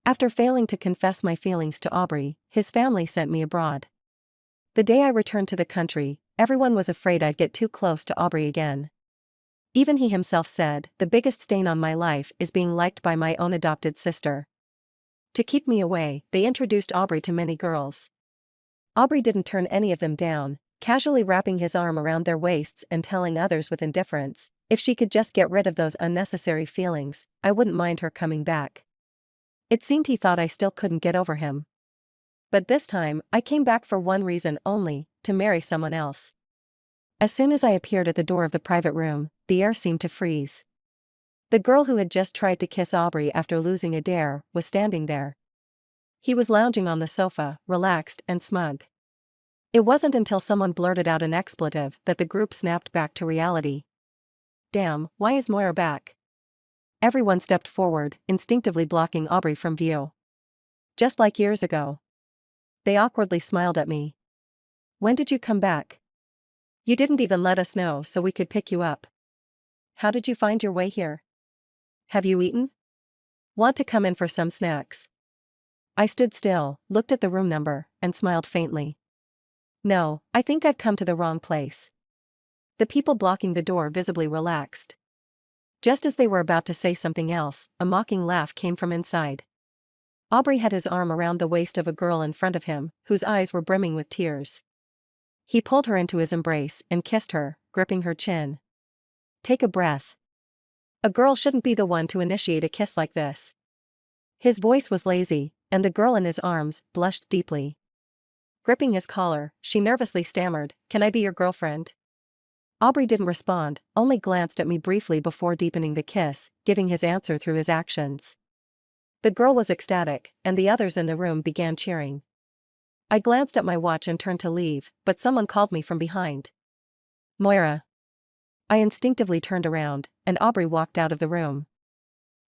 After failing to confess my feelings to Aubrey, his family sent me abroad. The day I returned to the country, everyone was afraid I'd get too close to Aubrey again. Even he himself said, "The biggest stain on my life is being liked by my own adopted sister." To keep me away, they introduced Aubrey to many girls. Aubrey didn't turn any of them down, casually wrapping his arm around their waists and telling others with indifference, if she could just get rid of those unnecessary feelings, I wouldn't mind her coming back. It seemed he thought I still couldn't get over him. But this time, I came back for one reason only, to marry someone else. As soon as I appeared at the door of the private room, the air seemed to freeze. The girl who had just tried to kiss Aubrey after losing a dare was standing there. He was lounging on the sofa, relaxed and smug. It wasn't until someone blurted out an expletive that the group snapped back to reality. Damn, why is Moira back? Everyone stepped forward, instinctively blocking Aubrey from view. Just like years ago. They awkwardly smiled at me. When did you come back? You didn't even let us know so we could pick you up. How did you find your way here? Have you eaten? Want to come in for some snacks? I stood still, looked at the room number, and smiled faintly. No, I think I've come to the wrong place. The people blocking the door visibly relaxed. Just as they were about to say something else, a mocking laugh came from inside. Aubrey had his arm around the waist of a girl in front of him, whose eyes were brimming with tears. He pulled her into his embrace and kissed her, gripping her chin. Take a breath. A girl shouldn't be the one to initiate a kiss like this. His voice was lazy, and the girl in his arms blushed deeply. Gripping his collar, she nervously stammered, "Can I be your girlfriend?" Aubrey didn't respond, only glanced at me briefly before deepening the kiss, giving his answer through his actions. The girl was ecstatic, and the others in the room began cheering. I glanced at my watch and turned to leave, but someone called me from behind. Moira. I instinctively turned around, and Aubrey walked out of the room.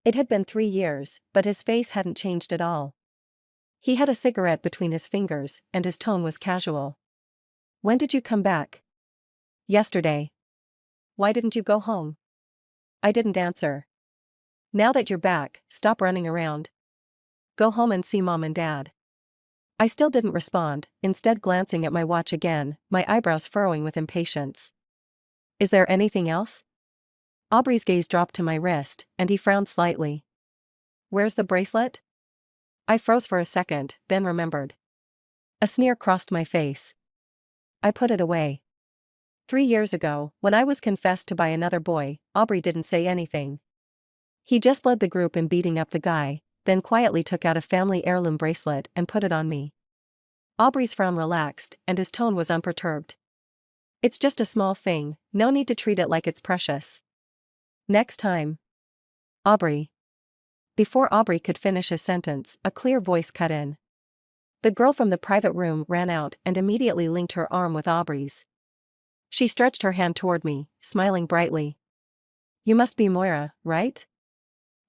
It had been 3 years, but his face hadn't changed at all. He had a cigarette between his fingers, and his tone was casual. When did you come back? Yesterday. Why didn't you go home? I didn't answer. Now that you're back, stop running around. Go home and see Mom and Dad. I still didn't respond, instead glancing at my watch again, my eyebrows furrowing with impatience. Is there anything else? Aubrey's gaze dropped to my wrist, and he frowned slightly. Where's the bracelet? I froze for a second, then remembered. A sneer crossed my face. I put it away. 3 years ago, when I was confessed to by another boy, Aubrey didn't say anything. He just led the group in beating up the guy, then quietly took out a family heirloom bracelet and put it on me. Aubrey's frown relaxed, and his tone was unperturbed. It's just a small thing, no need to treat it like it's precious. Next time. Aubrey. Before Aubrey could finish his sentence, a clear voice cut in. The girl from the private room ran out and immediately linked her arm with Aubrey's. She stretched her hand toward me, smiling brightly. You must be Moira, right?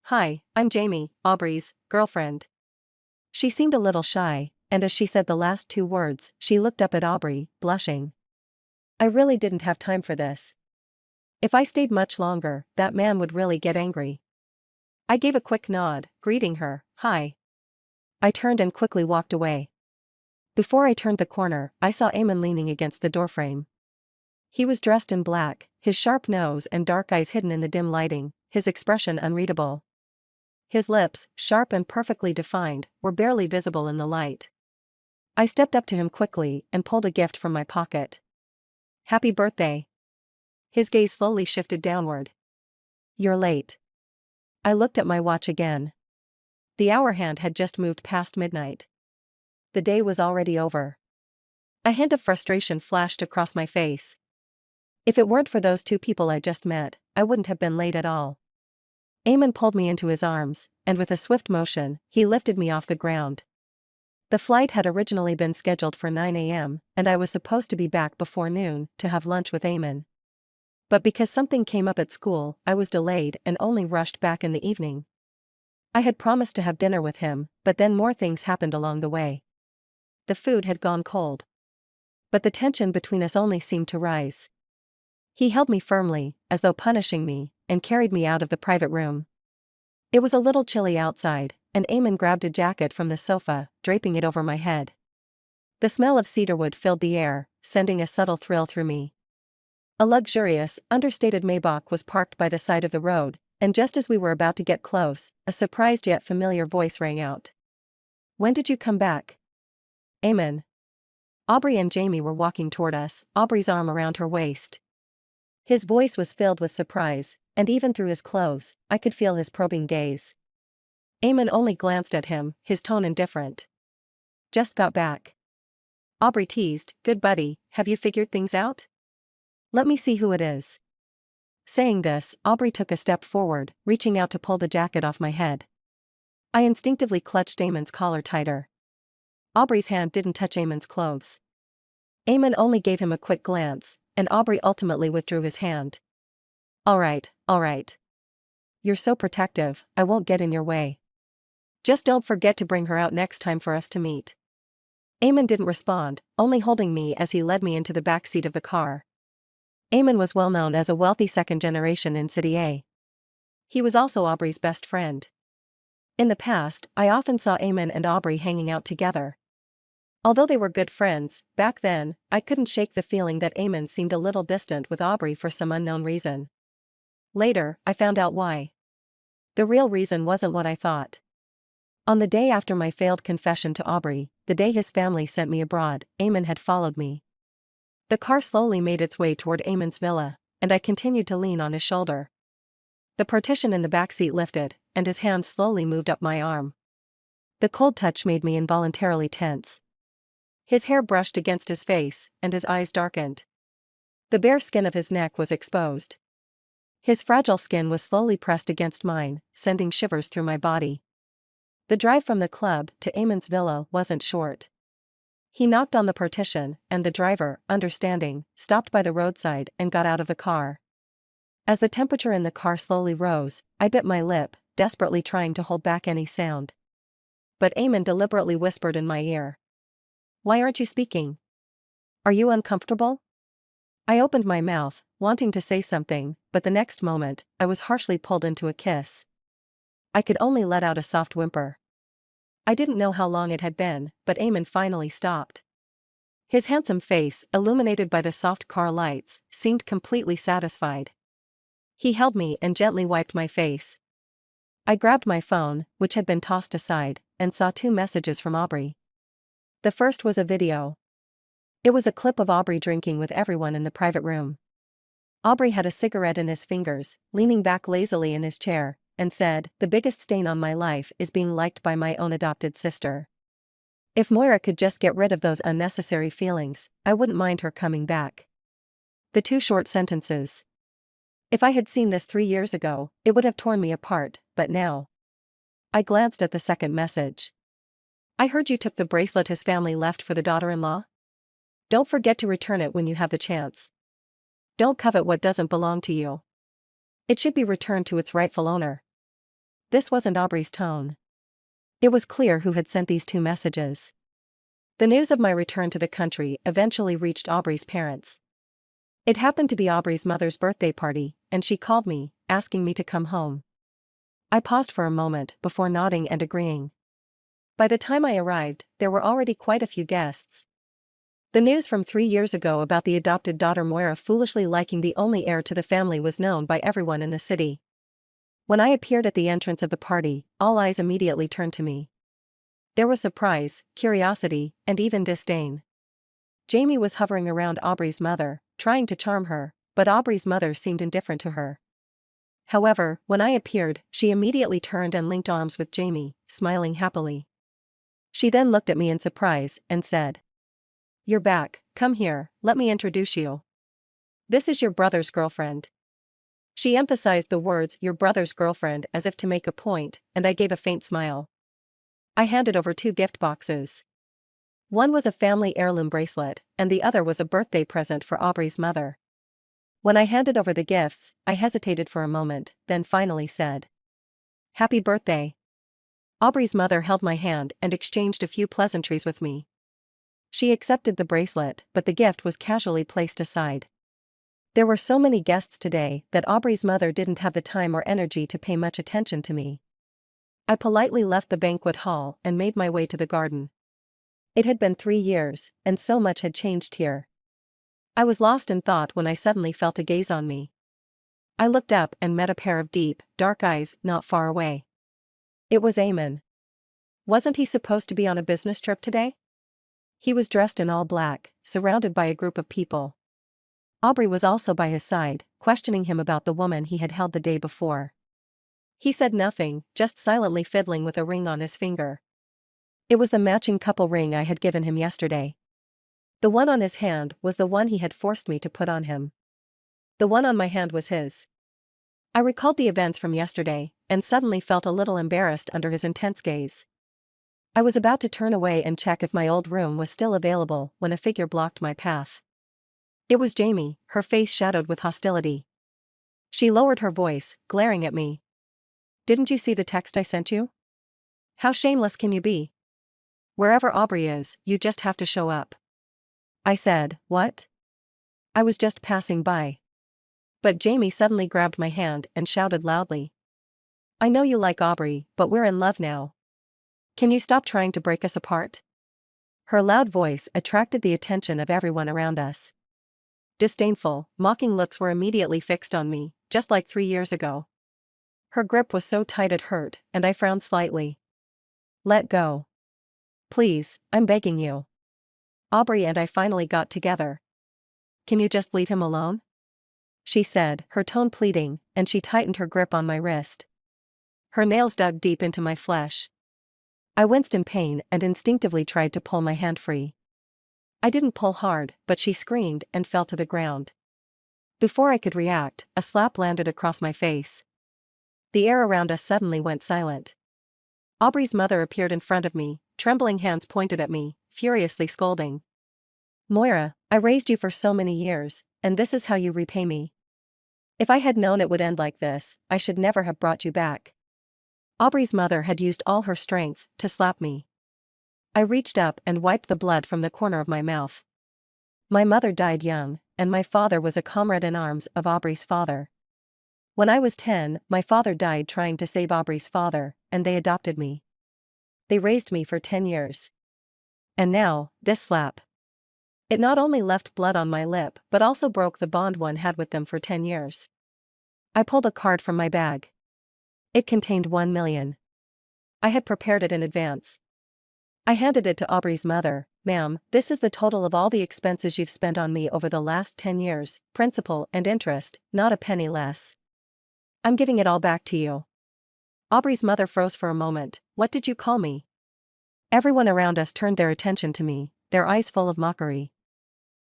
Hi, I'm Jamie, Aubrey's girlfriend. She seemed a little shy, and as she said the last 2 words, she looked up at Aubrey, blushing. I really didn't have time for this. If I stayed much longer, that man would really get angry. I gave a quick nod, greeting her, hi. I turned and quickly walked away. Before I turned the corner, I saw Eamon leaning against the doorframe. He was dressed in black, his sharp nose and dark eyes hidden in the dim lighting, his expression unreadable. His lips, sharp and perfectly defined, were barely visible in the light. I stepped up to him quickly and pulled a gift from my pocket. Happy birthday. His gaze slowly shifted downward. You're late. I looked at my watch again. The hour hand had just moved past midnight. The day was already over. A hint of frustration flashed across my face. If it weren't for those 2 people I just met, I wouldn't have been late at all. Eamon pulled me into his arms, and with a swift motion, he lifted me off the ground. The flight had originally been scheduled for 9 a.m., and I was supposed to be back before noon to have lunch with Eamon. But because something came up at school, I was delayed and only rushed back in the evening. I had promised to have dinner with him, but then more things happened along the way. The food had gone cold. But the tension between us only seemed to rise. He held me firmly, as though punishing me, and carried me out of the private room. It was a little chilly outside, and Eamon grabbed a jacket from the sofa, draping it over my head. The smell of cedarwood filled the air, sending a subtle thrill through me. A luxurious, understated Maybach was parked by the side of the road, and just as we were about to get close, a surprised yet familiar voice rang out. "When did you come back?" "Eamon." Aubrey and Jamie were walking toward us, Aubrey's arm around her waist. His voice was filled with surprise, and even through his clothes, I could feel his probing gaze. Eamon only glanced at him, his tone indifferent. "Just got back." Aubrey teased, "Good buddy, have you figured things out? Let me see who it is." Saying this, Aubrey took a step forward, reaching out to pull the jacket off my head. I instinctively clutched Eamon's collar tighter. Aubrey's hand didn't touch Eamon's clothes. Eamon only gave him a quick glance, and Aubrey ultimately withdrew his hand. All right. You're so protective, I won't get in your way. Just don't forget to bring her out next time for us to meet." Eamon didn't respond, only holding me as he led me into the back seat of the car. Eamon was well known as a wealthy second generation in City A. He was also Aubrey's best friend. In the past, I often saw Eamon and Aubrey hanging out together. Although they were good friends, back then, I couldn't shake the feeling that Eamon seemed a little distant with Aubrey for some unknown reason. Later, I found out why. The real reason wasn't what I thought. On the day after my failed confession to Aubrey, the day his family sent me abroad, Eamon had followed me. The car slowly made its way toward Eamon's villa, and I continued to lean on his shoulder. The partition in the backseat lifted, and his hand slowly moved up my arm. The cold touch made me involuntarily tense. His hair brushed against his face, and his eyes darkened. The bare skin of his neck was exposed. His fragile skin was slowly pressed against mine, sending shivers through my body. The drive from the club to Eamon's villa wasn't short. He knocked on the partition, and the driver, understanding, stopped by the roadside and got out of the car. As the temperature in the car slowly rose, I bit my lip, desperately trying to hold back any sound. But Eamon deliberately whispered in my ear. "Why aren't you speaking? Are you uncomfortable?" I opened my mouth, wanting to say something, but the next moment, I was harshly pulled into a kiss. I could only let out a soft whimper. I didn't know how long it had been, but Eamon finally stopped. His handsome face, illuminated by the soft car lights, seemed completely satisfied. He held me and gently wiped my face. I grabbed my phone, which had been tossed aside, and saw 2 messages from Aubrey. The first was a video. It was a clip of Aubrey drinking with everyone in the private room. Aubrey had a cigarette in his fingers, leaning back lazily in his chair, and said, "The biggest stain on my life is being liked by my own adopted sister. If Moira could just get rid of those unnecessary feelings, I wouldn't mind her coming back." The 2 short sentences. If I had seen this 3 years ago, it would have torn me apart, but now. I glanced at the second message. "I heard you took the bracelet his family left for the daughter-in-law? Don't forget to return it when you have the chance. Don't covet what doesn't belong to you. It should be returned to its rightful owner." This wasn't Aubrey's tone. It was clear who had sent these 2 messages. The news of my return to the country eventually reached Aubrey's parents. It happened to be Aubrey's mother's birthday party, and she called me, asking me to come home. I paused for a moment before nodding and agreeing. By the time I arrived, there were already quite a few guests. The news from 3 years ago about the adopted daughter Moira foolishly liking the only heir to the family was known by everyone in the city. When I appeared at the entrance of the party, all eyes immediately turned to me. There was surprise, curiosity, and even disdain. Jamie was hovering around Aubrey's mother, trying to charm her, but Aubrey's mother seemed indifferent to her. However, when I appeared, she immediately turned and linked arms with Jamie, smiling happily. She then looked at me in surprise and said, "You're back, come here, let me introduce you. This is your brother's girlfriend." She emphasized the words "your brother's girlfriend" as if to make a point, and I gave a faint smile. I handed over 2 gift boxes. One was a family heirloom bracelet, and the other was a birthday present for Aubrey's mother. When I handed over the gifts, I hesitated for a moment, then finally said, "Happy birthday." Aubrey's mother held my hand and exchanged a few pleasantries with me. She accepted the bracelet, but the gift was casually placed aside. There were so many guests today that Aubrey's mother didn't have the time or energy to pay much attention to me. I politely left the banquet hall and made my way to the garden. It had been 3 years, and so much had changed here. I was lost in thought when I suddenly felt a gaze on me. I looked up and met a pair of deep, dark eyes not far away. It was Eamon. Wasn't he supposed to be on a business trip today? He was dressed in all black, surrounded by a group of people. Aubrey was also by his side, questioning him about the woman he had held the day before. He said nothing, just silently fiddling with a ring on his finger. It was the matching couple ring I had given him yesterday. The one on his hand was the one he had forced me to put on him. The one on my hand was his. I recalled the events from yesterday, and suddenly felt a little embarrassed under his intense gaze. I was about to turn away and check if my old room was still available when a figure blocked my path. It was Jamie, her face shadowed with hostility. She lowered her voice, glaring at me. "Didn't you see the text I sent you? How shameless can you be? Wherever Aubrey is, you just have to show up." I said, "What? I was just passing by." But Jamie suddenly grabbed my hand and shouted loudly. "I know you like Aubrey, but we're in love now. Can you stop trying to break us apart?" Her loud voice attracted the attention of everyone around us. Disdainful, mocking looks were immediately fixed on me, just like 3 years ago. Her grip was so tight it hurt, and I frowned slightly. "Let go. Please, I'm begging you. Aubrey and I finally got together. Can you just leave him alone?" she said, her tone pleading, and she tightened her grip on my wrist. Her nails dug deep into my flesh. I winced in pain and instinctively tried to pull my hand free. I didn't pull hard, but she screamed and fell to the ground. Before I could react, a slap landed across my face. The air around us suddenly went silent. Aubrey's mother appeared in front of me, trembling hands pointed at me, furiously scolding. "Moira, I raised you for so many years, and this is how you repay me. If I had known it would end like this, I should never have brought you back." Aubrey's mother had used all her strength to slap me. I reached up and wiped the blood from the corner of my mouth. My mother died young, and my father was a comrade in arms of Aubrey's father. When I was 10, my father died trying to save Aubrey's father, and they adopted me. They raised me for 10 years. And now, this slap. It not only left blood on my lip but also broke the bond one had with them for 10 years. I pulled a card from my bag. It contained 1 million. I had prepared it in advance. I handed it to Aubrey's mother. "Ma'am, this is the total of all the expenses you've spent on me over the last 10 years, principal and interest, not a penny less. I'm giving it all back to you." Aubrey's mother froze for a moment. "What did you call me?" Everyone around us turned their attention to me, their eyes full of mockery.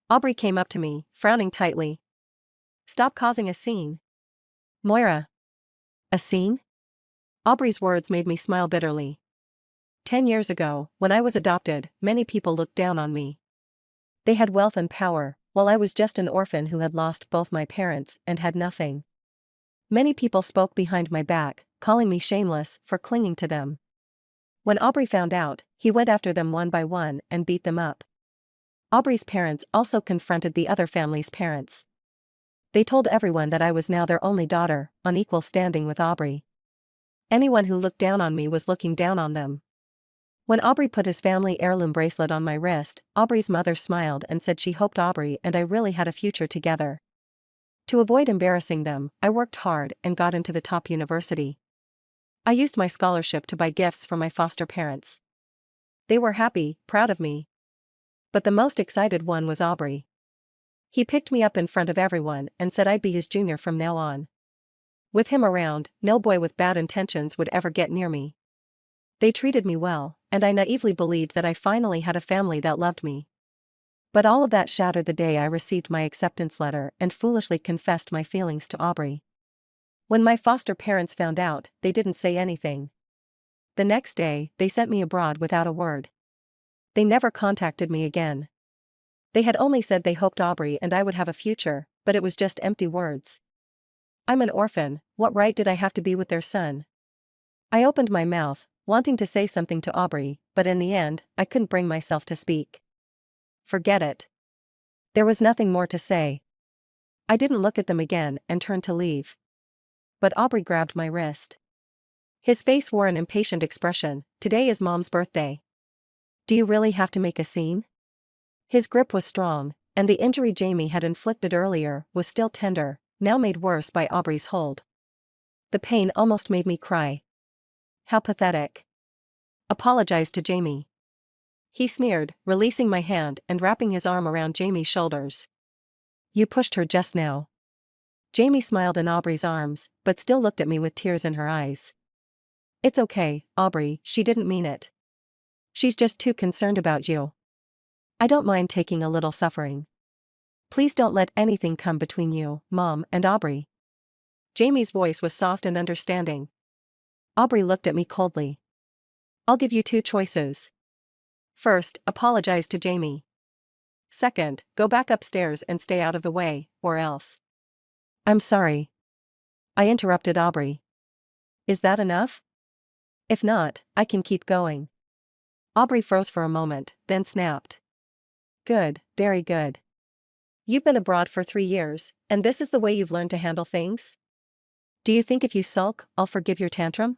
Aubrey came up to me, frowning tightly. "Stop causing a scene." "Moira." "A scene?" Aubrey's words made me smile bitterly. 10 years ago, when I was adopted, many people looked down on me. They had wealth and power, while I was just an orphan who had lost both my parents and had nothing. Many people spoke behind my back, calling me shameless for clinging to them. When Aubrey found out, he went after them one by one and beat them up. Aubrey's parents also confronted the other family's parents. They told everyone that I was now their only daughter, on equal standing with Aubrey. Anyone who looked down on me was looking down on them. When Aubrey put his family heirloom bracelet on my wrist, Aubrey's mother smiled and said she hoped Aubrey and I really had a future together. To avoid embarrassing them, I worked hard and got into the top university. I used my scholarship to buy gifts for my foster parents. They were happy, proud of me. But the most excited one was Aubrey. He picked me up in front of everyone and said I'd be his junior from now on. With him around, no boy with bad intentions would ever get near me. They treated me well, and I naively believed that I finally had a family that loved me. But all of that shattered the day I received my acceptance letter and foolishly confessed my feelings to Aubrey. When my foster parents found out, they didn't say anything. The next day, they sent me abroad without a word. They never contacted me again. They had only said they hoped Aubrey and I would have a future, but it was just empty words. I'm an orphan, what right did I have to be with their son? I opened my mouth, wanting to say something to Aubrey, but in the end, I couldn't bring myself to speak. Forget it. There was nothing more to say. I didn't look at them again and turned to leave. But Aubrey grabbed my wrist. His face wore an impatient expression. Today is Mom's birthday. Do you really have to make a scene? His grip was strong, and the injury Jamie had inflicted earlier was still tender, now made worse by Aubrey's hold. The pain almost made me cry. How pathetic. Apologize to Jamie. He sneered, releasing my hand and wrapping his arm around Jamie's shoulders. You pushed her just now. Jamie smiled in Aubrey's arms, but still looked at me with tears in her eyes. It's okay, Aubrey, she didn't mean it. She's just too concerned about you. I don't mind taking a little suffering. Please don't let anything come between you, Mom, and Aubrey. Jamie's voice was soft and understanding. Aubrey looked at me coldly. I'll give you two choices. First, apologize to Jamie. Second, go back upstairs and stay out of the way, or else. I'm sorry. I interrupted Aubrey. Is that enough? If not, I can keep going. Aubrey froze for a moment, then snapped. Good, very good. You've been abroad for 3 years, and this is the way you've learned to handle things? Do you think if you sulk, I'll forgive your tantrum?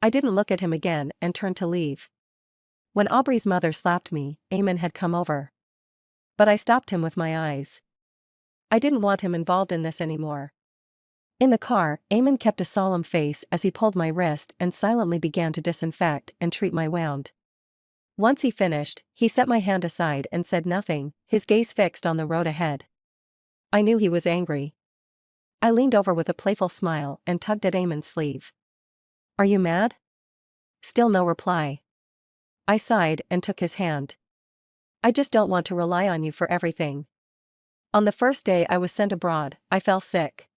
I didn't look at him again and turned to leave. When Aubrey's mother slapped me, Eamon had come over. But I stopped him with my eyes. I didn't want him involved in this anymore. In the car, Eamon kept a solemn face as he pulled my wrist and silently began to disinfect and treat my wound. Once he finished, he set my hand aside and said nothing, his gaze fixed on the road ahead. I knew he was angry. I leaned over with a playful smile and tugged at Eamon's sleeve. Are you mad? Still no reply. I sighed and took his hand. I just don't want to rely on you for everything. On the first day I was sent abroad, I fell sick.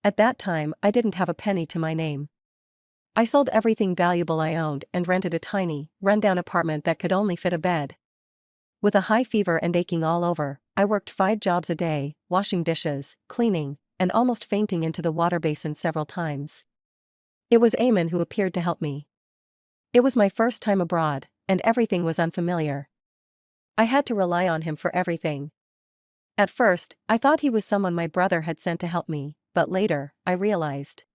At that time, I didn't have a penny to my name. I sold everything valuable I owned and rented a tiny, run-down apartment that could only fit a bed. With a high fever and aching all over, I worked 5 jobs a day, washing dishes, cleaning, and almost fainting into the water basin several times. It was Eamon who appeared to help me. It was my first time abroad, and everything was unfamiliar. I had to rely on him for everything. At first, I thought he was someone my brother had sent to help me, but later, I realized.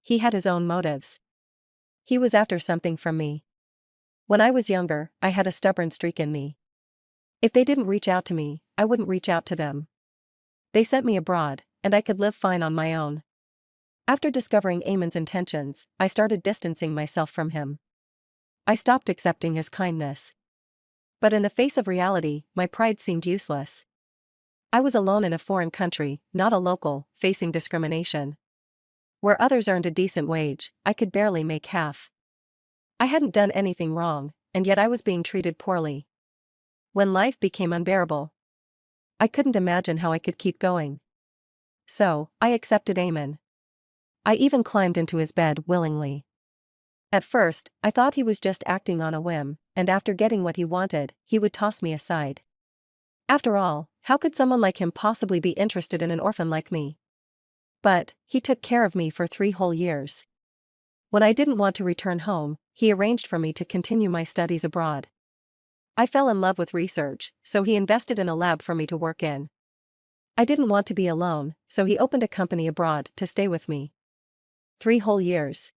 He had his own motives. He was after something from me. When I was younger, I had a stubborn streak in me. If they didn't reach out to me, I wouldn't reach out to them. They sent me abroad, and I could live fine on my own. After discovering Eamon's intentions, I started distancing myself from him. I stopped accepting his kindness. But in the face of reality, my pride seemed useless. I was alone in a foreign country, not a local, facing discrimination. Where others earned a decent wage, I could barely make half. I hadn't done anything wrong, and yet I was being treated poorly. When life became unbearable, I couldn't imagine how I could keep going. So, I accepted Eamon. I even climbed into his bed willingly. At first, I thought he was just acting on a whim, and after getting what he wanted, he would toss me aside. After all, how could someone like him possibly be interested in an orphan like me? But, he took care of me for 3 whole years. When I didn't want to return home, he arranged for me to continue my studies abroad. I fell in love with research, so he invested in a lab for me to work in. I didn't want to be alone, so he opened a company abroad to stay with me. 3 whole years.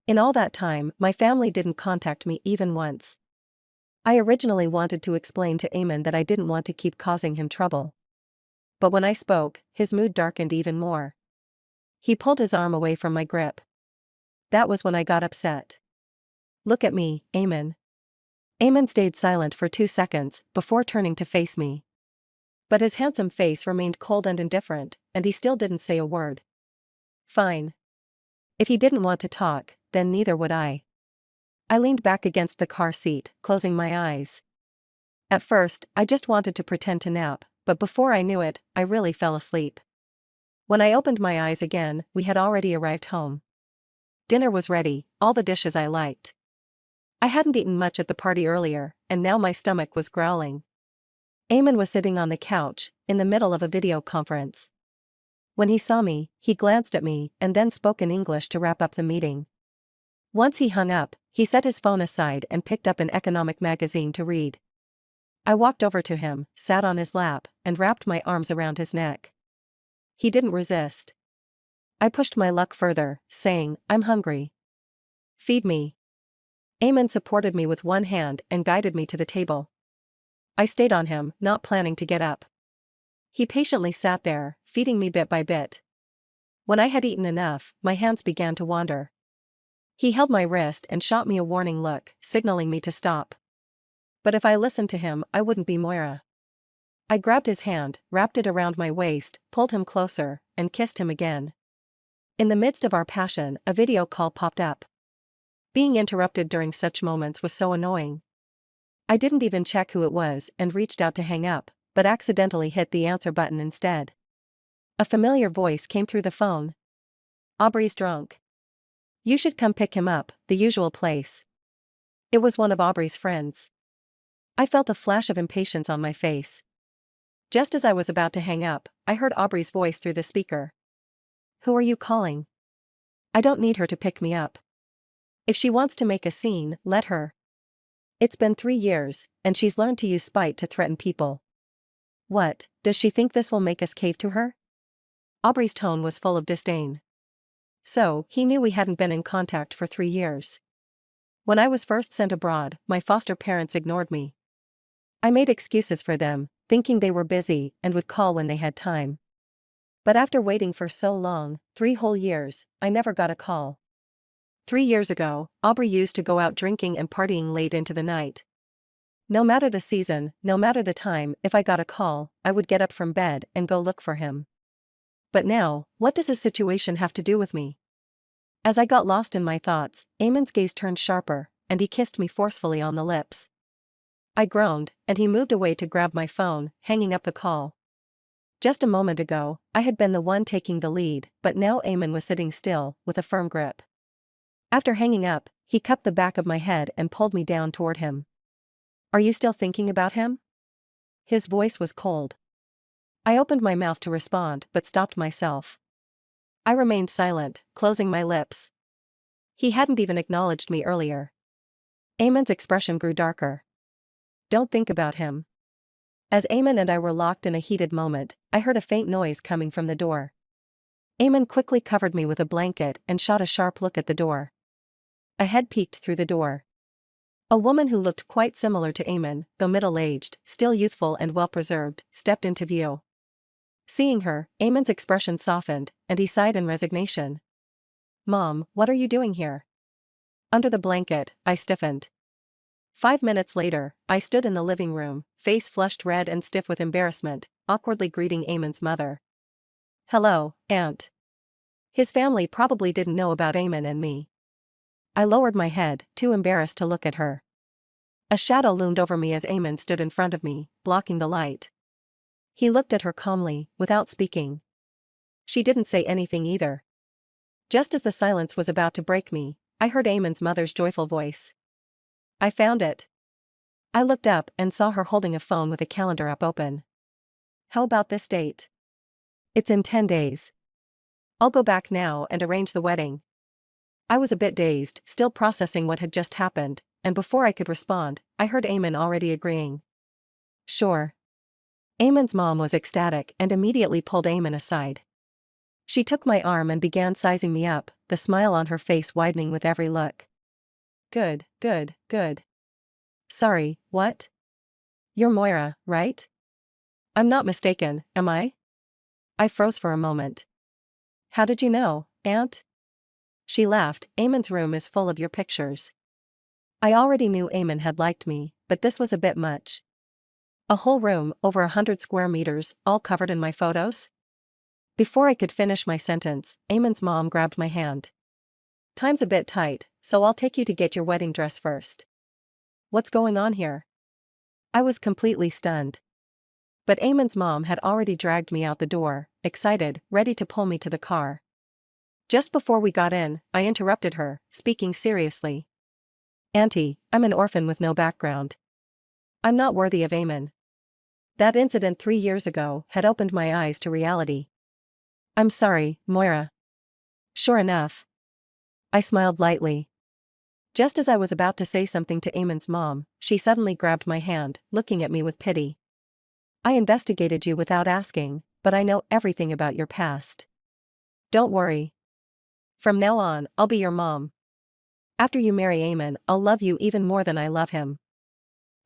In all that time, my family didn't contact me even once. I originally wanted to explain to Eamon that I didn't want to keep causing him trouble. But when I spoke, his mood darkened even more. He pulled his arm away from my grip. That was when I got upset. Look at me, Eamon. Eamon stayed silent for 2 seconds before turning to face me. But his handsome face remained cold and indifferent, and he still didn't say a word. Fine. If he didn't want to talk, then neither would I. I leaned back against the car seat, closing my eyes. At first, I just wanted to pretend to nap, but before I knew it, I really fell asleep. When I opened my eyes again, we had already arrived home. Dinner was ready, all the dishes I liked. I hadn't eaten much at the party earlier, and now my stomach was growling. Eamon was sitting on the couch, in the middle of a video conference. When he saw me, he glanced at me and then spoke in English to wrap up the meeting. Once he hung up, he set his phone aside and picked up an economic magazine to read. I walked over to him, sat on his lap, and wrapped my arms around his neck. He didn't resist. I pushed my luck further, saying, I'm hungry. Feed me. Eamon supported me with one hand and guided me to the table. I stayed on him, not planning to get up. He patiently sat there, feeding me bit by bit. When I had eaten enough, my hands began to wander. He held my wrist and shot me a warning look, signaling me to stop. But if I listened to him, I wouldn't be Moira. I grabbed his hand, wrapped it around my waist, pulled him closer, and kissed him again. In the midst of our passion, a video call popped up. Being interrupted during such moments was so annoying. I didn't even check who it was and reached out to hang up, but accidentally hit the answer button instead. A familiar voice came through the phone. Aubrey's drunk. You should come pick him up, the usual place. It was one of Aubrey's friends. I felt a flash of impatience on my face. Just as I was about to hang up, I heard Aubrey's voice through the speaker. Who are you calling? I don't need her to pick me up. If she wants to make a scene, let her. It's been 3 years, and she's learned to use spite to threaten people. What, does she think this will make us cave to her? Aubrey's tone was full of disdain. So, he knew we hadn't been in contact for 3 years. When I was first sent abroad, my foster parents ignored me. I made excuses for them, thinking they were busy and would call when they had time. But after waiting for so long, 3 whole years, I never got a call. 3 years ago, Aubrey used to go out drinking and partying late into the night. No matter the season, no matter the time, if I got a call, I would get up from bed and go look for him. But now, what does his situation have to do with me? As I got lost in my thoughts, Eamon's gaze turned sharper, and he kissed me forcefully on the lips. I groaned, and he moved away to grab my phone, hanging up the call. Just a moment ago, I had been the one taking the lead, but now Eamon was sitting still, with a firm grip. After hanging up, he cupped the back of my head and pulled me down toward him. Are you still thinking about him? His voice was cold. I opened my mouth to respond but stopped myself. I remained silent, closing my lips. He hadn't even acknowledged me earlier. Eamon's expression grew darker. Don't think about him. As Eamon and I were locked in a heated moment, I heard a faint noise coming from the door. Eamon quickly covered me with a blanket and shot a sharp look at the door. A head peeked through the door. A woman who looked quite similar to Eamon, though middle-aged, still youthful and well-preserved, stepped into view. Seeing her, Eamon's expression softened, and he sighed in resignation. Mom, what are you doing here? Under the blanket, I stiffened. 5 minutes later, I stood in the living room, face flushed red and stiff with embarrassment, awkwardly greeting Eamon's mother. Hello, Aunt. His family probably didn't know about Eamon and me. I lowered my head, too embarrassed to look at her. A shadow loomed over me as Eamon stood in front of me, blocking the light. He looked at her calmly, without speaking. She didn't say anything either. Just as the silence was about to break me, I heard Eamon's mother's joyful voice. I found it. I looked up and saw her holding a phone with a calendar app open. How about this date? It's in 10 days. I'll go back now and arrange the wedding. I was a bit dazed, still processing what had just happened, and before I could respond, I heard Eamon already agreeing. Sure. Eamon's mom was ecstatic and immediately pulled Eamon aside. She took my arm and began sizing me up, the smile on her face widening with every look. Good, good, good. Sorry, what? You're Moira, right? I'm not mistaken, am I? I froze for a moment. How did you know, Aunt? She laughed. Eamon's room is full of your pictures. I already knew Eamon had liked me, but this was a bit much. A whole room, over 100 square meters, all covered in my photos? Before I could finish my sentence, Eamon's mom grabbed my hand. Time's a bit tight, so I'll take you to get your wedding dress first. What's going on here? I was completely stunned. But Eamon's mom had already dragged me out the door, excited, ready to pull me to the car. Just before we got in, I interrupted her, speaking seriously. Auntie, I'm an orphan with no background. I'm not worthy of Eamon. That incident 3 years ago had opened my eyes to reality. I'm sorry, Moira. Sure enough. I smiled lightly. Just as I was about to say something to Eamon's mom, she suddenly grabbed my hand, looking at me with pity. I investigated you without asking, but I know everything about your past. Don't worry. From now on, I'll be your mom. After you marry Eamon, I'll love you even more than I love him.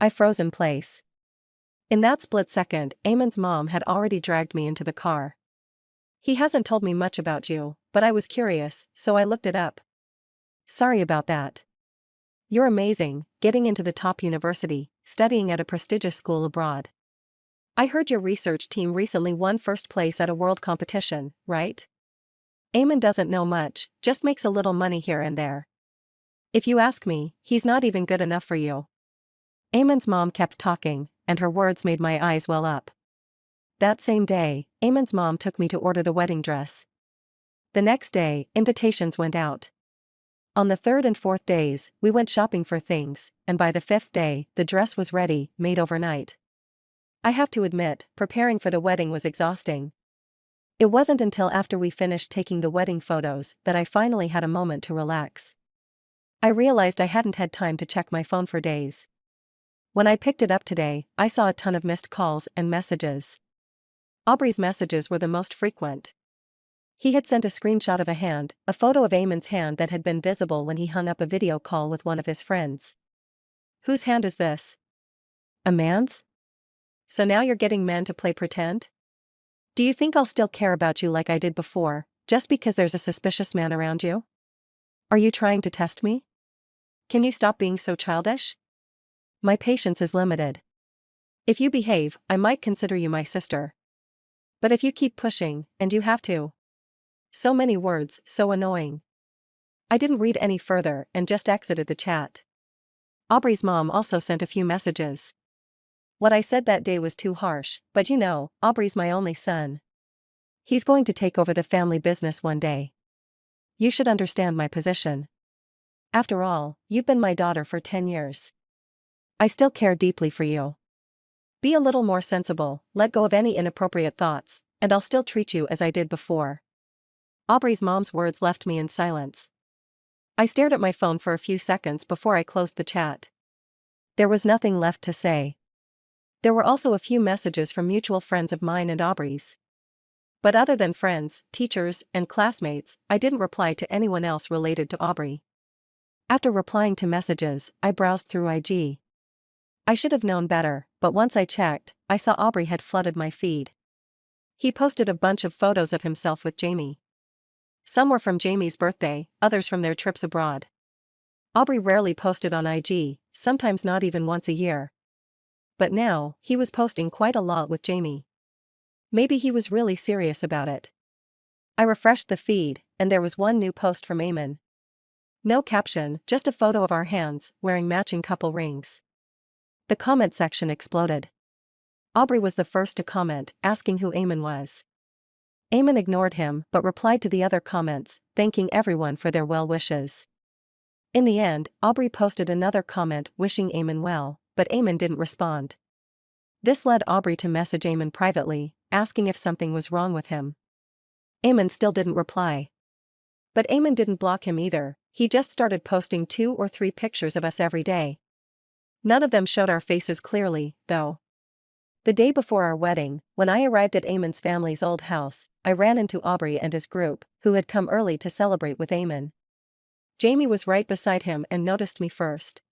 I froze in place. In that split second, Eamon's mom had already dragged me into the car. He hasn't told me much about you, but I was curious, so I looked it up. Sorry about that. You're amazing, getting into the top university, studying at a prestigious school abroad. I heard your research team recently won first place at a world competition, right? Eamon doesn't know much, just makes a little money here and there. If you ask me, he's not even good enough for you. Eamon's mom kept talking, and her words made my eyes well up. That same day, Eamon's mom took me to order the wedding dress. The next day, invitations went out. On the third and fourth days, we went shopping for things, and by the fifth day, the dress was ready, made overnight. I have to admit, preparing for the wedding was exhausting. It wasn't until after we finished taking the wedding photos that I finally had a moment to relax. I realized I hadn't had time to check my phone for days. When I picked it up today, I saw a ton of missed calls and messages. Aubrey's messages were the most frequent. He had sent a screenshot of a hand, a photo of Eamon's hand that had been visible when he hung up a video call with one of his friends. Whose hand is this? A man's? So now you're getting men to play pretend? Do you think I'll still care about you like I did before, just because there's a suspicious man around you? Are you trying to test me? Can you stop being so childish? My patience is limited. If you behave, I might consider you my sister. But if you keep pushing, and you have to. So many words, so annoying. I didn't read any further and just exited the chat. Aubrey's mom also sent a few messages. What I said that day was too harsh, but you know, Aubrey's my only son. He's going to take over the family business one day. You should understand my position. After all, you've been my daughter for 10 years. I still care deeply for you. Be a little more sensible, let go of any inappropriate thoughts, and I'll still treat you as I did before. Aubrey's mom's words left me in silence. I stared at my phone for a few seconds before I closed the chat. There was nothing left to say. There were also a few messages from mutual friends of mine and Aubrey's. But other than friends, teachers, and classmates, I didn't reply to anyone else related to Aubrey. After replying to messages, I browsed through IG. I should have known better, but once I checked, I saw Aubrey had flooded my feed. He posted a bunch of photos of himself with Jamie. Some were from Jamie's birthday, others from their trips abroad. Aubrey rarely posted on IG, sometimes not even once a year. But now, he was posting quite a lot with Jamie. Maybe he was really serious about it. I refreshed the feed, and there was one new post from Eamon. No caption, just a photo of our hands, wearing matching couple rings. The comment section exploded. Aubrey was the first to comment, asking who Eamon was. Eamon ignored him but replied to the other comments, thanking everyone for their well wishes. In the end, Aubrey posted another comment wishing Eamon well, but Eamon didn't respond. This led Aubrey to message Eamon privately, asking if something was wrong with him. Eamon still didn't reply. But Eamon didn't block him either, he just started posting 2 or 3 pictures of us every day. None of them showed our faces clearly, though. The day before our wedding, when I arrived at Eamon's family's old house, I ran into Aubrey and his group, who had come early to celebrate with Eamon. Jamie was right beside him and noticed me first.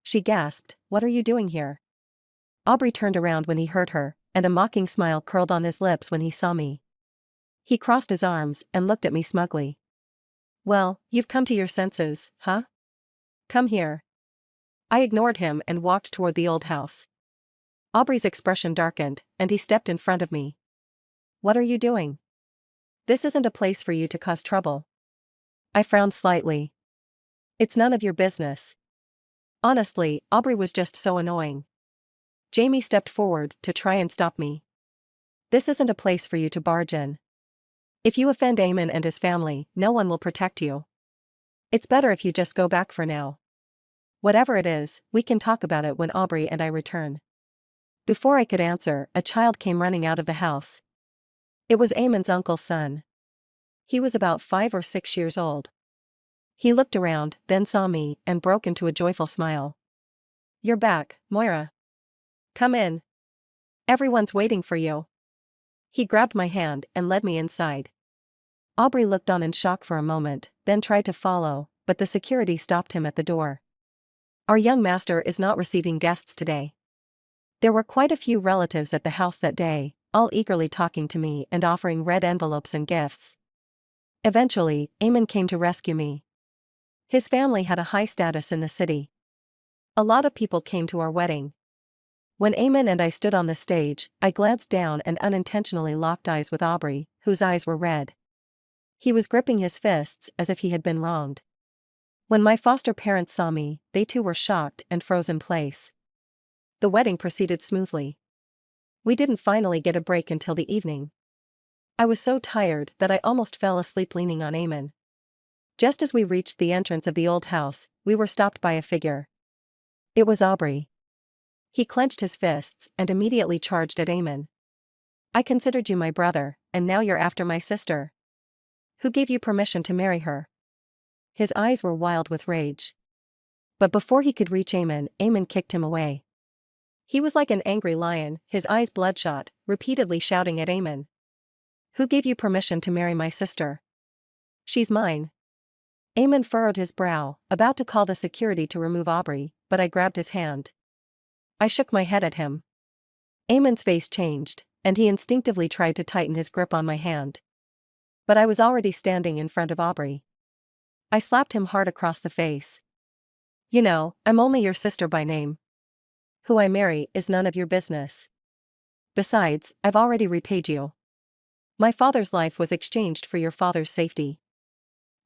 She gasped, "What are you doing here?" Aubrey turned around when he heard her, and a mocking smile curled on his lips when he saw me. He crossed his arms and looked at me smugly. "Well, you've come to your senses, huh? Come here." I ignored him and walked toward the old house. Aubrey's expression darkened, and he stepped in front of me. "What are you doing? This isn't a place for you to cause trouble." I frowned slightly. "It's none of your business." Honestly, Aubrey was just so annoying. Jamie stepped forward to try and stop me. "This isn't a place for you to barge in. If you offend Eamon and his family, no one will protect you. It's better if you just go back for now. Whatever it is, we can talk about it when Aubrey and I return." Before I could answer, a child came running out of the house. It was Eamon's uncle's son. He was about 5 or 6 years old. He looked around, then saw me, and broke into a joyful smile. "You're back, Moira. Come in. Everyone's waiting for you." He grabbed my hand and led me inside. Aubrey looked on in shock for a moment, then tried to follow, but the security stopped him at the door. Our young master is not receiving guests today. There were quite a few relatives at the house that day, all eagerly talking to me and offering red envelopes and gifts. Eventually, Eamon came to rescue me. His family had a high status in the city. A lot of people came to our wedding. When Eamon and I stood on the stage, I glanced down and unintentionally locked eyes with Aubrey, whose eyes were red. He was gripping his fists as if he had been wronged. When my foster parents saw me, they too were shocked and froze in place. The wedding proceeded smoothly. We didn't finally get a break until the evening. I was so tired that I almost fell asleep leaning on Eamon. Just as we reached the entrance of the old house, we were stopped by a figure. It was Aubrey. He clenched his fists and immediately charged at Eamon. I considered you my brother, and now you're after my sister. Who gave you permission to marry her? His eyes were wild with rage. But before he could reach Eamon, Eamon kicked him away. He was like an angry lion, his eyes bloodshot, repeatedly shouting at Eamon. Who gave you permission to marry my sister? She's mine. Eamon furrowed his brow, about to call the security to remove Aubrey, but I grabbed his hand. I shook my head at him. Eamon's face changed, and he instinctively tried to tighten his grip on my hand. But I was already standing in front of Aubrey. I slapped him hard across the face. You know, I'm only your sister by name. Who I marry is none of your business. Besides, I've already repaid you. My father's life was exchanged for your father's safety.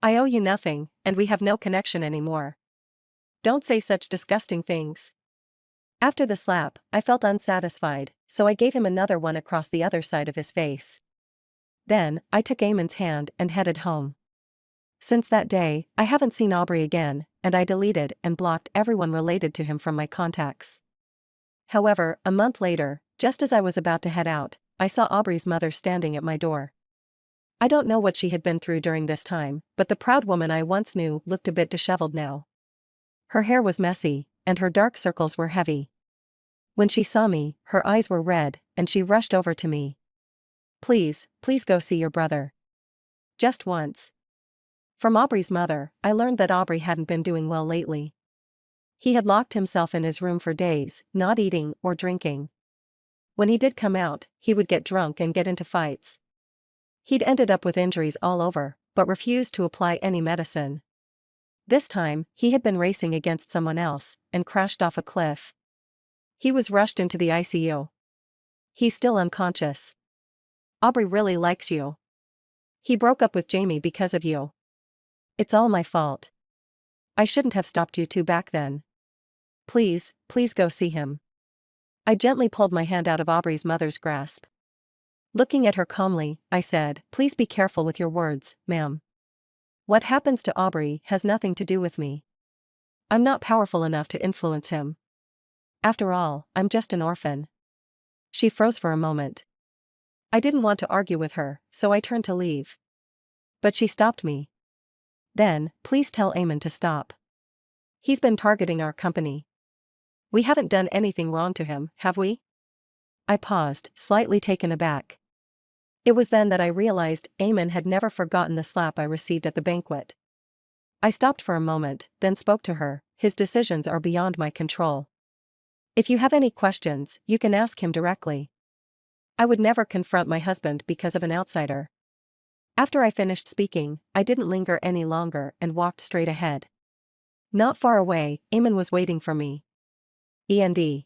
I owe you nothing, and we have no connection anymore. Don't say such disgusting things. After the slap, I felt unsatisfied, so I gave him another one across the other side of his face. Then, I took Eamon's hand and headed home. Since that day, I haven't seen Aubrey again, and I deleted and blocked everyone related to him from my contacts. However, a month later, just as I was about to head out, I saw Aubrey's mother standing at my door. I don't know what she had been through during this time, but the proud woman I once knew looked a bit disheveled now. Her hair was messy, and her dark circles were heavy. When she saw me, her eyes were red, and she rushed over to me. Please, please go see your brother. Just once. From Aubrey's mother, I learned that Aubrey hadn't been doing well lately. He had locked himself in his room for days, not eating or drinking. When he did come out, he would get drunk and get into fights. He'd ended up with injuries all over, but refused to apply any medicine. This time, he had been racing against someone else, and crashed off a cliff. He was rushed into the ICU. He's still unconscious. Aubrey really likes you. He broke up with Jamie because of you. It's all my fault. I shouldn't have stopped you two back then. Please, please go see him. I gently pulled my hand out of Aubrey's mother's grasp. Looking at her calmly, I said, please be careful with your words, ma'am. What happens to Aubrey has nothing to do with me. I'm not powerful enough to influence him. After all, I'm just an orphan. She froze for a moment. I didn't want to argue with her, so I turned to leave. But she stopped me. Then, please tell Eamon to stop. He's been targeting our company. We haven't done anything wrong to him, have we? I paused, slightly taken aback. It was then that I realized Eamon had never forgotten the slap I received at the banquet. I stopped for a moment, then spoke to her. His decisions are beyond my control. If you have any questions, you can ask him directly. I would never confront my husband because of an outsider. After I finished speaking, I didn't linger any longer and walked straight ahead. Not far away, Eamon was waiting for me. END.